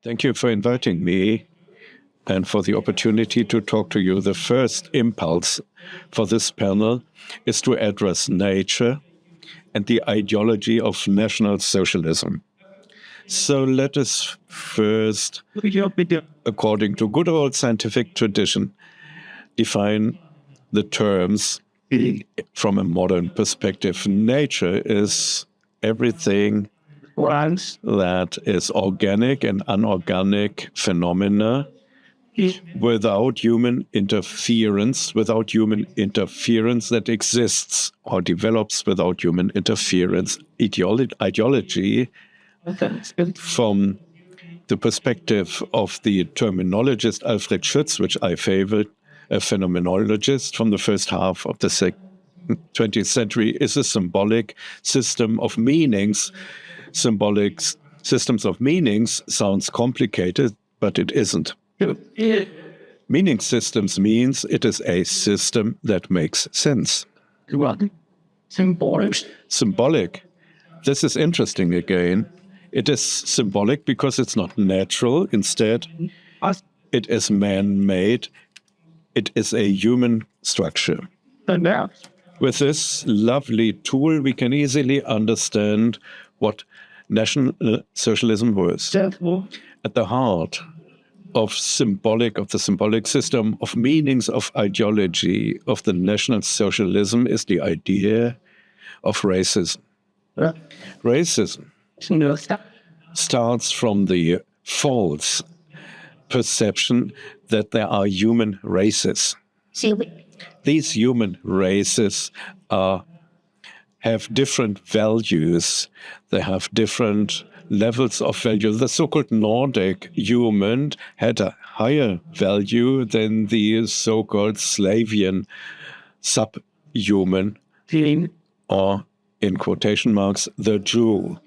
Thank you for inviting me and for the opportunity to talk to you. The first impulse for this panel is to address nature and the ideology of National Socialism. So let us first, according to good old scientific tradition, define the terms from a modern perspective. Nature is everything that is organic and inorganic phenomena without human interference that exists or develops without human interference. Ideology, from the perspective of the terminologist Alfred Schütz, which I favored, a phenomenologist from the first half of the 20th century, is a symbolic system of meanings. Symbolic systems of meanings sounds complicated, but it isn't. Meaning systems means it is a system that makes sense. Symbolic. This is interesting again. It is symbolic because it's not natural. Instead, it is man-made. It is a human structure. With this lovely tool, we can easily understand what National Socialism was. At the heart of the symbolic system of meanings of ideology of the National Socialism is the idea of racism. Racism starts from the false perception that there are human races. These human races have different values. They have different levels of value. The so-called Nordic human had a higher value than the so-called Slavian subhuman, or, in quotation marks, the Jew.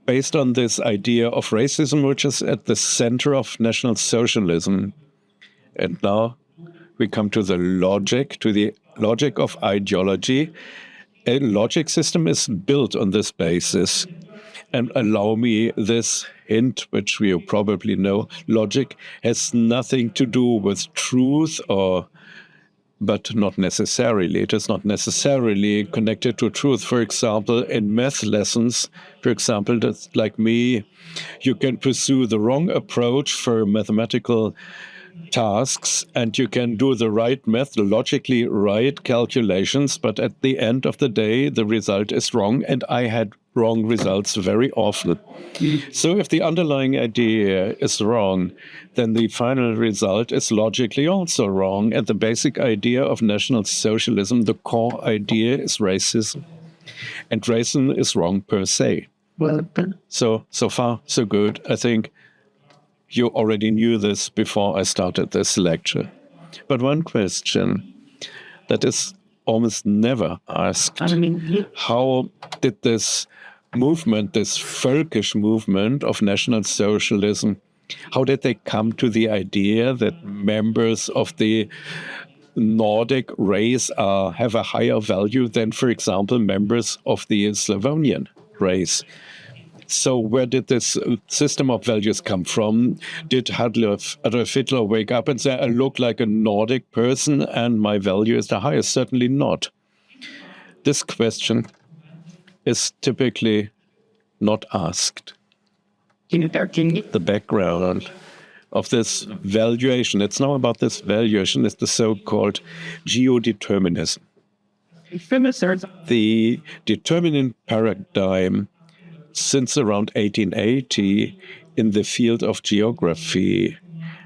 Based on this idea of racism, which is at the center of National Socialism. And now we come to the logic of ideology. A logic system is built on this basis. And allow me this hint, which you probably know. Logic has nothing to do with truth, but not necessarily. It is not necessarily connected to truth. For example, in math lessons, that's like me, you can pursue the wrong approach for mathematical tasks, and you can do the right methodologically right calculations, but at the end of the day, the result is wrong, and I had wrong results very often. So if the underlying idea is wrong, then the final result is logically also wrong, and the basic idea of National Socialism, the core idea, is racism. And racism is wrong per se. So far, so good. I think you already knew this before I started this lecture. But one question that is almost never asked, how did this movement, this völkisch movement of National Socialism, how did they come to the idea that members of the Nordic race have a higher value than, for example, members of the Slavonian race? So where did this system of values come from? Did Adolf Hitler wake up and say, I look like a Nordic person and my value is the highest? Certainly not. This question is typically not asked. The background of this valuation, it's now about this valuation, is the so-called geodeterminism. The determinant paradigm since around 1880 in the field of geography,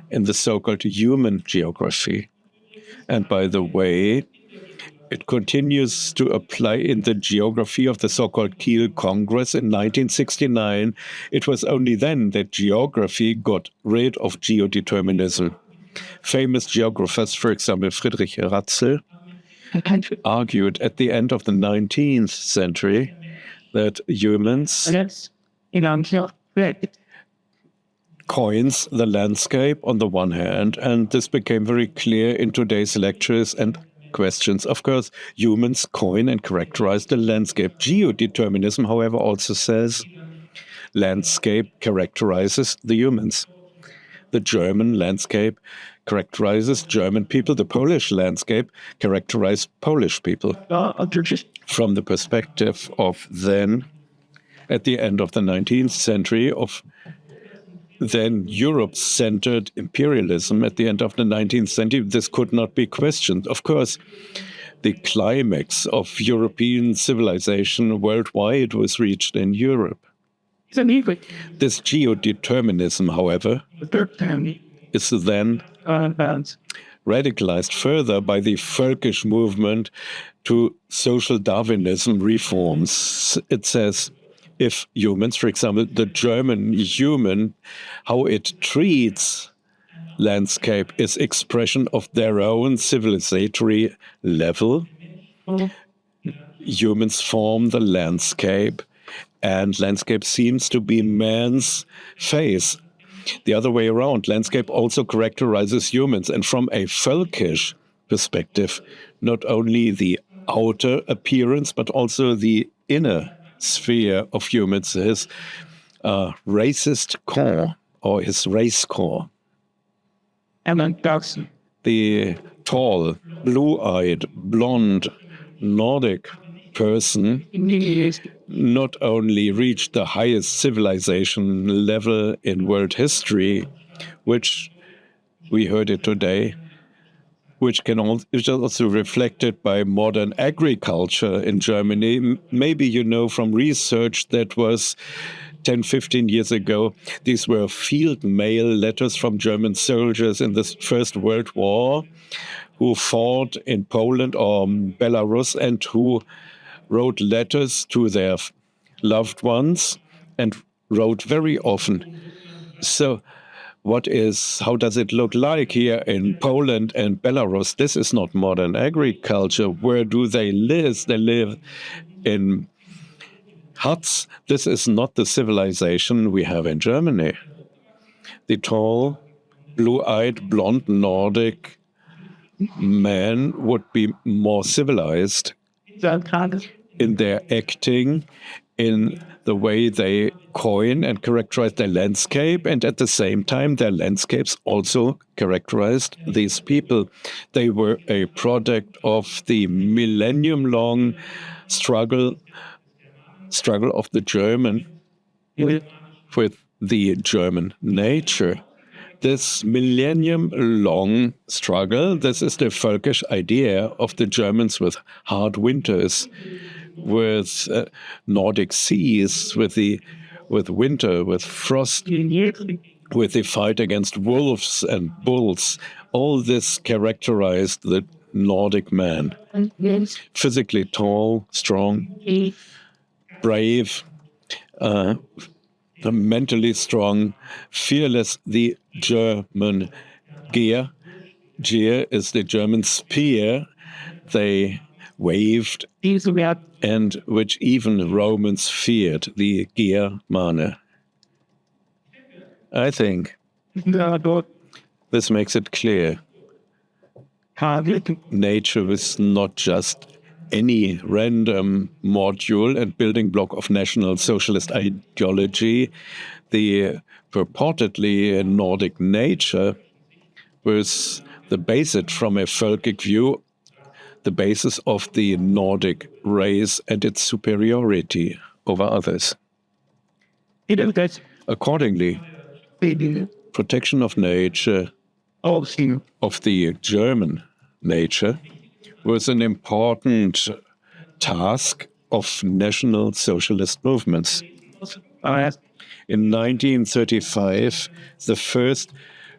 in the so-called human geography. And by the way, it continues to apply in the geography of the so-called Kiel Congress in 1969. It was only then that geography got rid of geodeterminism. Famous geographers, for example, Friedrich Ratzel, argued at the end of the 19th century that humans coins the landscape on the one hand, and this became very clear in today's lectures and questions. Of course, humans coin and characterize the landscape. Geodeterminism, however, also says landscape characterizes the humans. The German landscape characterizes German people. The Polish landscape characterizes Polish people. From the perspective of then, at the end of the 19th century, of then Europe-centered imperialism at the end of the 19th century, this could not be questioned. Of course, the climax of European civilization worldwide was reached in Europe. This geodeterminism, however, is then radicalized further by the Völkisch movement to social Darwinism reforms. It says, if humans, for example, the German human, how it treats landscape is expression of their own civilizatory level. Humans form the landscape, and landscape seems to be man's face. The other way around, landscape also characterizes humans, and from a Völkisch perspective, not only the outer appearance, but also the inner sphere of humans, his racist core, or his race core. The tall, blue-eyed, blonde, Nordic person not only reached the highest civilization level in world history, which we heard it today, which is also reflected by modern agriculture in Germany. Maybe you know from research that was 10, 15 years ago, these were field mail letters from German soldiers in the First World War who fought in Poland or Belarus and who wrote letters to their loved ones and wrote very often. So how does it look like here in Poland and Belarus? This is not modern agriculture. Where do they live? They live in huts. This is not the civilization we have in Germany. The tall, blue-eyed, blonde Nordic man would be more civilized in their acting, in the way they coin and characterize their landscape, and at the same time, their landscapes also characterized these people. They were a product of the millennium-long struggle of the German with the German nature. This millennium-long struggle, this is the Völkisch idea of the Germans with hard winters, with Nordic seas, with winter, with frost, with the fight against wolves and bulls. All this characterized the Nordic man. Physically tall, strong, brave, mentally strong, fearless, the German Gear. Gear is the German spear they waved and which even Romans feared, the Germane. I think this makes it clear. Nature is not just any random module and building block of National Socialist ideology. The purportedly Nordic nature was the basis from a Völkic view, the basis of the Nordic race and its superiority over others. Accordingly, protection of nature, of the German nature, was an important task of National Socialist movements. In 1935, the first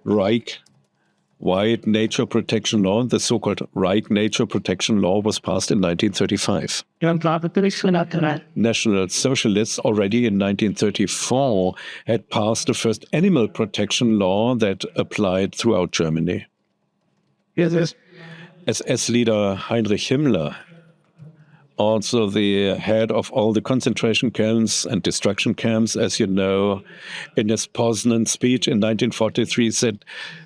Reich-wide nature protection law, the so-called Reich Nature Protection Law, was passed in 1935. National Socialists already in 1934 had passed the first animal protection law that applied throughout Germany. SS leader Heinrich Himmler, also the head of all the concentration camps and destruction camps, as you know, in his Poznan speech in 1943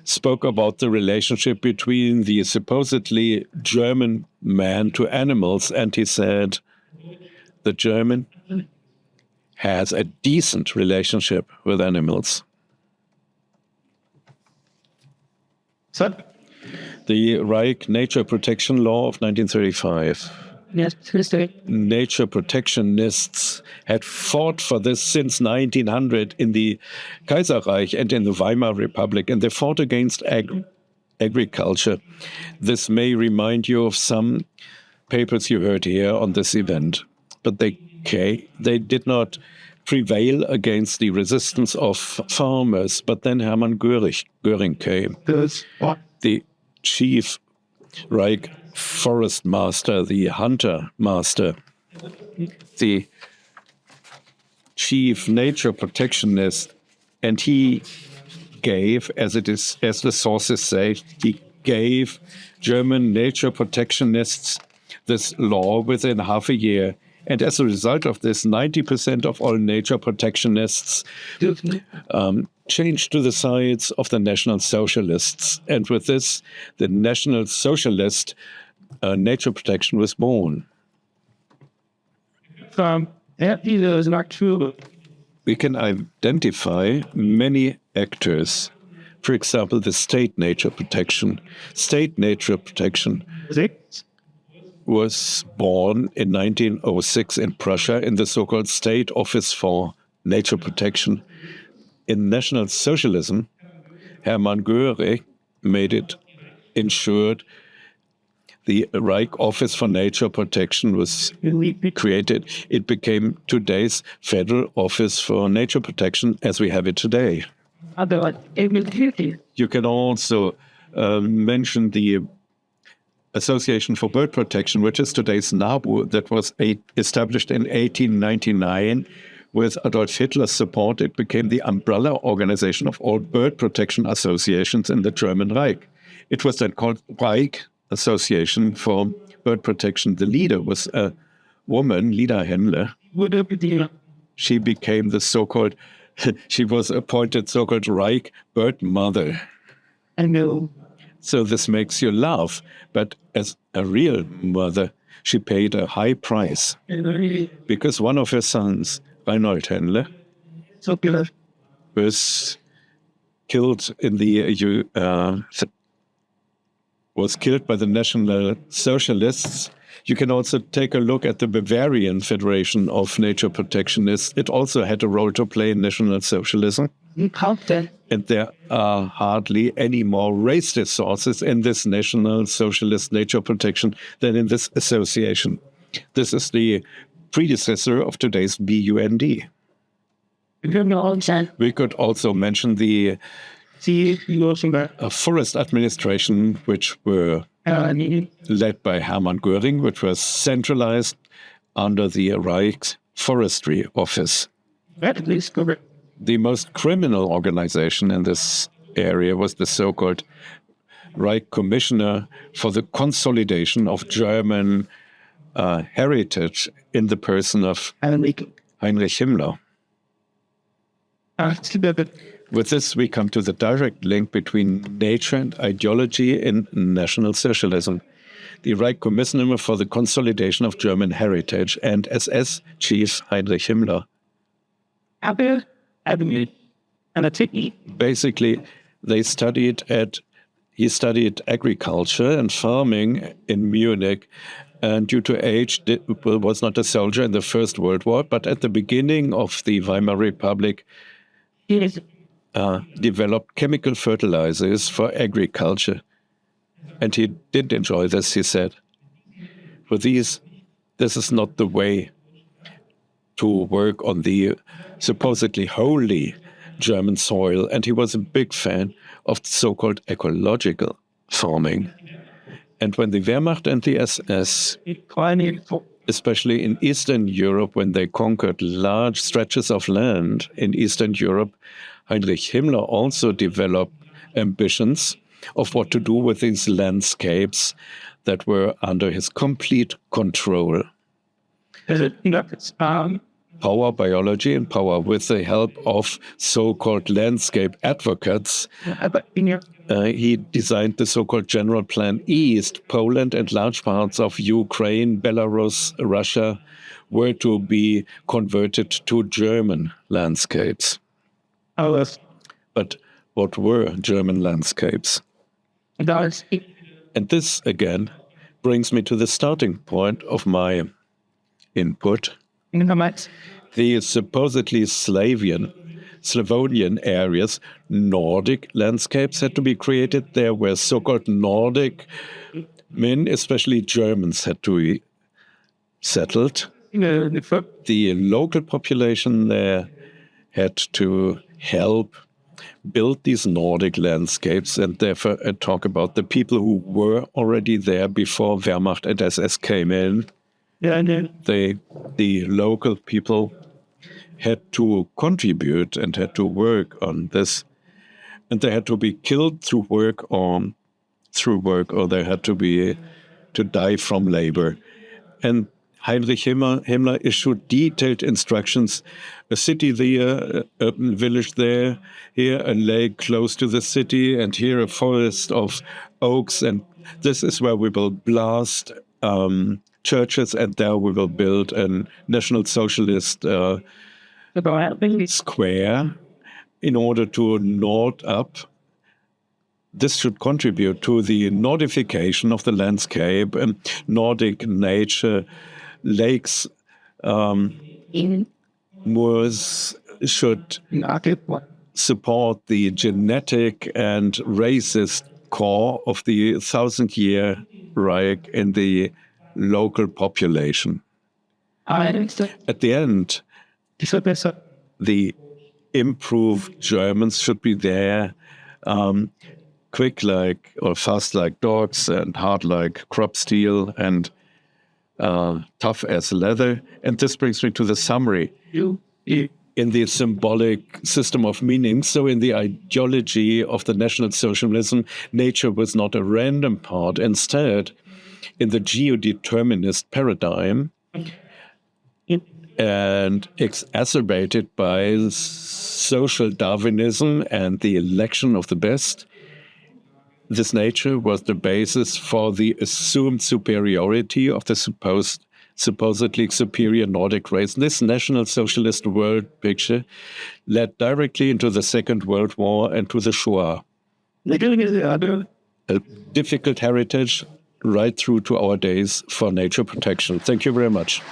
spoke about the relationship between the supposedly German man to animals, and he said, the German has a decent relationship with animals. So, The Reich Nature Protection Law of 1935. yes, history. Nature protectionists had fought for this since 1900 in the Kaiserreich and in the Weimar Republic, and they fought against agriculture. This may remind you of some papers you heard here on this event, but they did not prevail against the resistance of farmers. But then Hermann Göring came, the chief Reich forest master, the hunter master, the chief nature protectionist, and he gave, as the sources say, he gave German nature protectionists this law within half a year. And as a result of this, 90% of all nature protectionists changed to the sides of the National Socialists. And with this, the National Socialist nature protection was born. Is not true. We can identify many actors. For example, the state nature protection. State nature protection was born in 1906 in Prussia in the so-called State Office for Nature Protection. In National Socialism, Hermann Göring made it ensured. The Reich Office for Nature Protection was created. It became today's Federal Office for Nature Protection as we have it today. You can also mention the Association for Bird Protection, which is today's NABU, that was established in 1899. With Adolf Hitler's support, it became the umbrella organization of all bird protection associations in the German Reich. It was then called Reich Association for Bird Protection. The leader was a woman, Lida Henle. She became the so-called, she was appointed so-called Reich Bird Mother. I know. So this makes you laugh, but as a real mother, she paid a high price because one of her sons, Reinhold Henle, was killed in was killed by the National Socialists. You can also take a look at the Bavarian Federation of Nature Protectionists. It also had a role to play in National Socialism. And there are hardly any more racist sources in this National Socialist Nature Protection than in this association. This is the predecessor of today's BUND. We could also mention the forest administration, which were led by Hermann Göring, which was centralized under the Reich Forestry Office. The most criminal organization in this area was the so-called Reich Commissioner for the Consolidation of German heritage in the person of Heinrich Himmler. With this, we come to the direct link between nature and ideology in National Socialism. The Reich Commissioner for the Consolidation of German Heritage and SS Chief Heinrich Himmler. Basically, he studied agriculture and farming in Munich, and due to age, was not a soldier in the First World War, but at the beginning of the Weimar Republic, developed chemical fertilizers for agriculture. And he did enjoy this, he said. For this is not the way to work on the supposedly holy German soil. And he was a big fan of so-called ecological farming. And when the Wehrmacht and the SS, especially in Eastern Europe, when they conquered large stretches of land in Eastern Europe, Heinrich Himmler also developed ambitions of what to do with these landscapes that were under his complete control. Power biology and power, with the help of so-called landscape advocates, he designed the so-called General Plan East. Poland and large parts of Ukraine, Belarus, Russia were to be converted to German landscapes. Alles. But what were German landscapes? Das And this, again, brings me to the starting point of my input. Informats. The supposedly Slavonian areas, Nordic landscapes had to be created. There were so-called Nordic men, especially Germans, had to be settled. The local population there had to help build these Nordic landscapes, and therefore I talk about the people who were already there before Wehrmacht and SS came in. Ja, ne. The local people had to contribute and had to work on this, and they had to be killed through work, or they had to die from labor. And Heinrich Himmler issued detailed instructions: a city there, a village there, here a lake close to the city, and here a forest of oaks, and this is where we will blast churches, and there we will build a National Socialist square in order to nord up. This should contribute to the Nordification of the landscape and Nordic nature. Lakes, moors should support the genetic and racist core of the 1,000-year Reich in the local population. At the end, the improved Germans should be there, quick or fast like dogs, and hard like crop steel, and tough as leather. And this brings me to the summary. In the symbolic system of meaning, so in the ideology of the National Socialism, nature was not a random part. Instead, in the geodeterminist paradigm, and exacerbated by social Darwinism and the election of the best, this nature was the basis for the assumed superiority of the supposedly superior Nordic race. This National Socialist world picture led directly into the Second World War and to the Shoah. A difficult heritage right through to our days for nature protection. Thank you very much.